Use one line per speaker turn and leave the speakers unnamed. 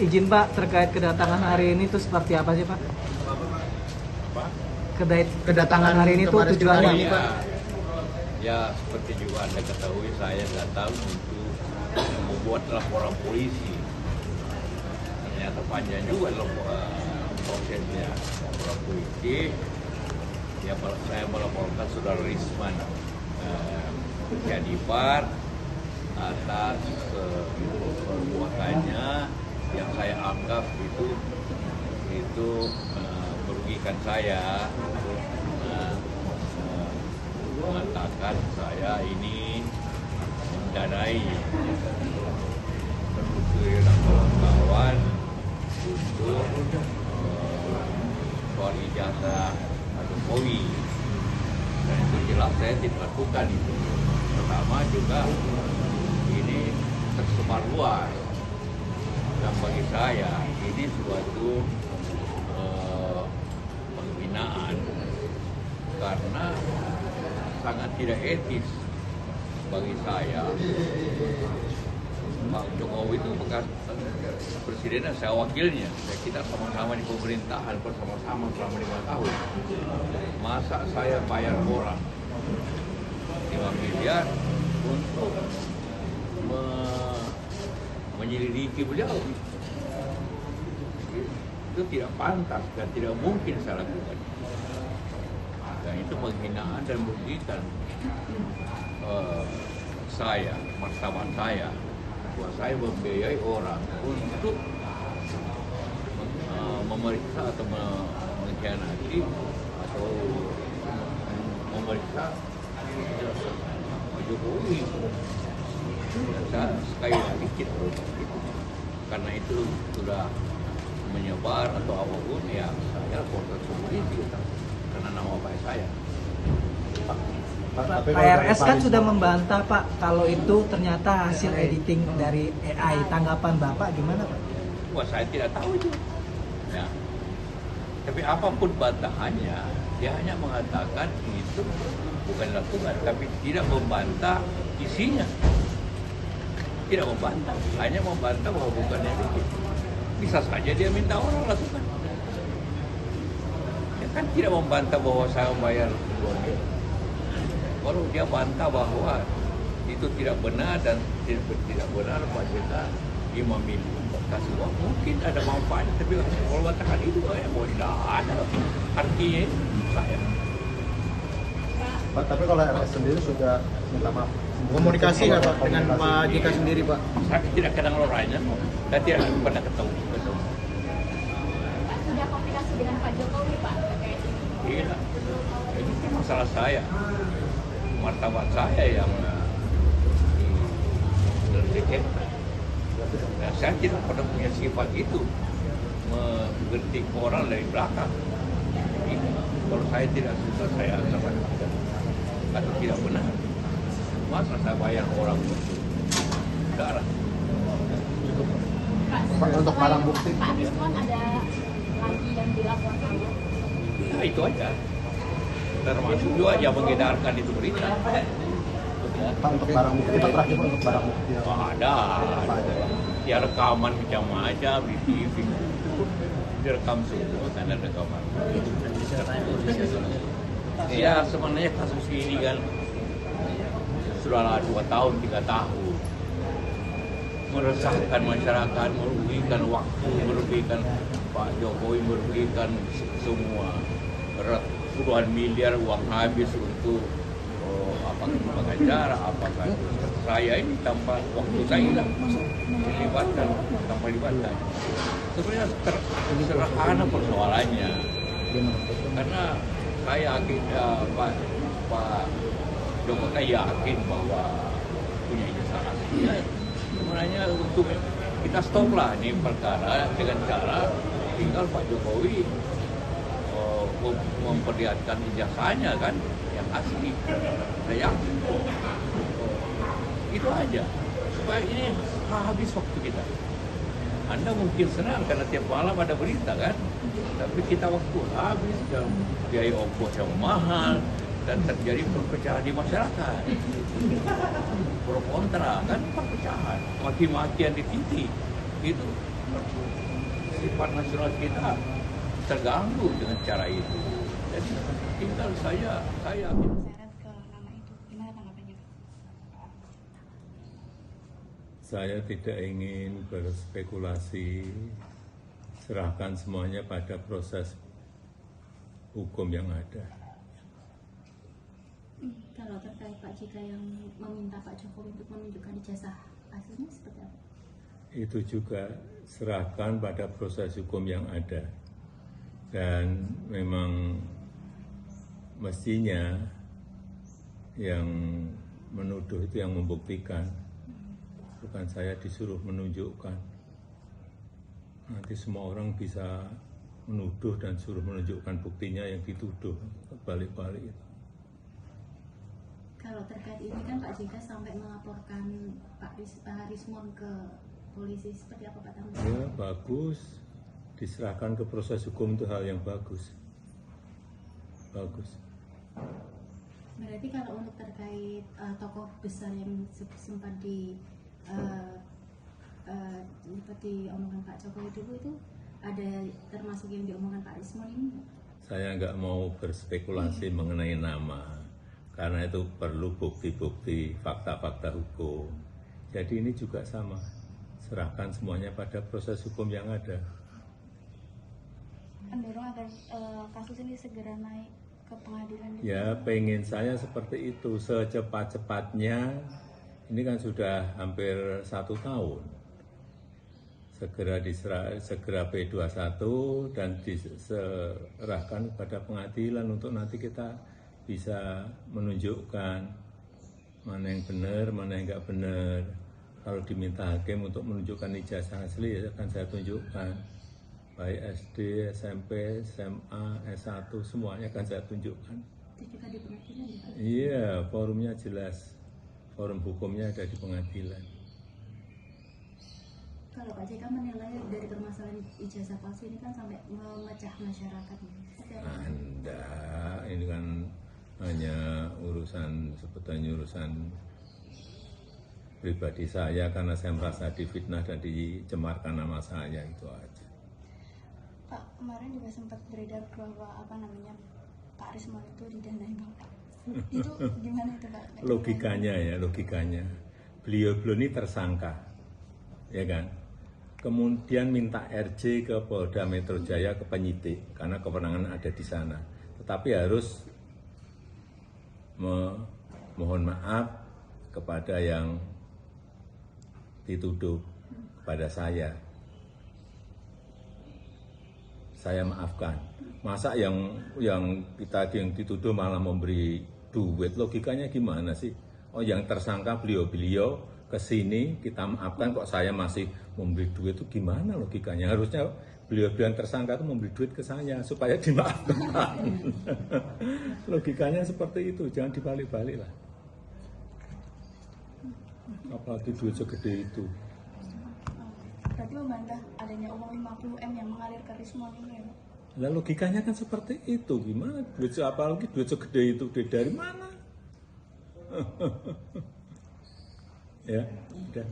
Izin Pak, terkait kedatangan hari ini tuh seperti apa sih Pak? Kedatangan hari ini tuh tujuannya
Oh,
apa Pak?
ya seperti juga Anda ketahui, saya datang untuk membuat laporan polisi. Ternyata panjang juga prosesnya laporan polisi. Ya, saya melaporkan Saudara Risman Jadipar atas perbuatannya yang saya anggap itu merugikan saya, mengatakan saya ini mendanai menelusuri kawan-kawan untuk soal ijazah Jokowi, dan itu jelas saya tidak lakukan itu. Pertama juga ini tersebar luas, dan bagi saya ini suatu penghinaan karena sangat tidak etis bagi saya. Pak Jokowi itu bekas presiden dan saya wakilnya. Kita sama-sama di pemerintahan bersama-sama selama 5 tahun. Masa saya bayar orang 5 miliar untuk menyelidiki beliau? Itu tidak pantas dan tidak mungkin saya lakukan. Dan itu penghinaan dan merugikan saya, martabat saya. Bahwa saya membiayai orang untuk memeriksa atau mengkhianati atau memeriksa Pak Jokowi. Dan saya sekali lagi tidak itu. Karena itu sudah menyebar atau apapun, ya saya laporkan ke polisi karena nama baik saya.
Pak PRS kan sudah membantah Pak kalau itu ternyata hasil editing dari AI. Tanggapan Bapak gimana Pak?
Wah, saya tidak tahu itu. Ya. Tapi apapun bantahannya, dia hanya mengatakan itu bukan lakukan, tapi tidak membantah isinya. Tidak membantah, hanya membantah bahwa bukan editing. Bisa saja dia minta orang lakukan. Ya kan tidak membantah bahwa saya membayar 2 miliar. Kalau dia bantah bahwa itu tidak benar dan tidak benar Pak JK 5 miliar kasih uang, mungkin ada manfaatnya, tapi kalau bantahkan itu mau tidak ada artinya saya.
Pak, tapi kalau RS sendiri sudah minta maaf.
Komunikasi nggak Pak dengan Pak JK sendiri Pak?
Saya tidak kenal orangnya, saya tidak pernah ketemu.
Sudah komunikasi dengan Pak Jokowi Pak terkait ini?
Iya, itu masalah saya, martabat saya yang terdekat. Nah, saya tidak pernah punya sifat itu mengkritik orang dari belakang. Jadi, kalau saya tidak suka, saya katakan atau tidak benar. Masa saya bayar orang untuk darah?
Pak, untuk barang bukti.
Pak Risman ada lagi yang dilaporkan?
Nah, itu aja. Termasuk juga yang mengedarkan itu berita.
Pak, untuk barang bukti, Pak, terakhir Pak, untuk barang bukti.
Ada. Ya, rekaman macam-macam di TV. Direkam semua, kan ada rekaman. Ya, sebenarnya kasus ini kan sudah 2 tahun, 3 tahun. Meresahkan masyarakat, merugikan waktu, merugikan Pak Jokowi, merugikan semua. Puluhan miliar uang habis untuk apakah pengacara, apakah saya ini tanpa waktu saya hilang dilibatkan, tanpa libatkan. Sebenarnya sederhana persoalannya, karena saya yakin Pak Jokowi yakin bahwa punya ijazah aslinya. Sebenarnya untuk kita stoplah ini perkara dengan cara tinggal Pak Jokowi memperlihatkan ijazahnya kan yang asli. Saya yakin Itu aja. Supaya ini habis waktu kita. Anda mungkin senang karena tiap malam ada berita kan, tapi kita waktu habis dan biaya ongkos yang mahal dan terjadi perpecahan di masyarakat. Pro kontra kan perpecahan, maki-makian di TV itu sifat nasional kita terganggu dengan cara itu. Jadi tinggal saya
seret ke nama itu. Gimana tanggapannya?
Saya tidak ingin berspekulasi, serahkan semuanya pada proses hukum yang ada.
Kalau terkait Pak JK yang meminta Pak Jokowi untuk menunjukkan ijazah aslinya seperti apa?
Itu juga serahkan pada proses hukum yang ada. Dan memang mestinya yang menuduh itu yang membuktikan. Bukan saya disuruh menunjukkan. Nanti semua orang bisa menuduh dan suruh menunjukkan buktinya yang dituduh. Balik-balik itu.
Kalau terkait ini kan Pak JK sampai melaporkan Pak Rismon ke polisi, seperti apa Pak tanggapannya?
Ya bagus, diserahkan ke proses hukum itu hal yang bagus. Bagus.
Berarti kalau untuk terkait tokoh besar yang sempat diomongkan Pak Jokowi dulu itu ada termasuk yang diomongkan Pak Rismon ini?
Saya nggak mau berspekulasi mengenai nama, karena itu perlu bukti-bukti, fakta-fakta hukum. Jadi ini juga sama, serahkan semuanya pada proses hukum yang ada.
Mendorong agar kasus ini segera naik ke pengadilan.
Ya pengen saya seperti itu, secepat-cepatnya. Ini kan sudah hampir 1 tahun. Segera P21 dan diserahkan kepada pengadilan untuk nanti kita bisa menunjukkan mana yang benar, mana yang enggak benar. Kalau diminta hakim untuk menunjukkan ijazah asli, ya akan saya tunjukkan. Baik SD, SMP, SMA, S1, semuanya akan saya tunjukkan.
Itu juga di pengadilan ya Pak?
Iya, forumnya jelas. Forum hukumnya ada di pengadilan.
Kalau Pak JK menilai dari permasalahan ijazah palsu ini kan sampai memecah masyarakat.
Anda, ini kan hanya sebetulnya urusan pribadi saya karena saya merasa difitnah dan dicemarkan nama saya, itu aja.
Pak, kemarin juga sempat beredar bahwa Pak Rismon itu didanai Bapak. Itu gimana itu Pak?
Logikanya. Beliau ini tersangka, ya kan? Kemudian minta RJ ke Polda Metro Jaya, ke penyidik, karena kewenangan ada di sana. Tetapi harus mohon maaf kepada yang dituduh, kepada saya. Saya maafkan. Masa yang dituduh malah memberi duit, logikanya gimana sih? Oh, yang tersangka beliau ke sini kita maafkan, kok saya masih memberi duit, itu gimana logikanya? Harusnya beliau yang tersangka itu memberi duit ke saya supaya dimaafkan. Logikanya seperti itu, jangan dibalik-balik lah. Apalagi duit segede itu.
Berarti membantah adanya uang 50M yang mengalir ke Rismon ini ya Pak?
Lah logikanya kan seperti itu, gimana? Apalagi duit segede itu dari mana? Ya, udah.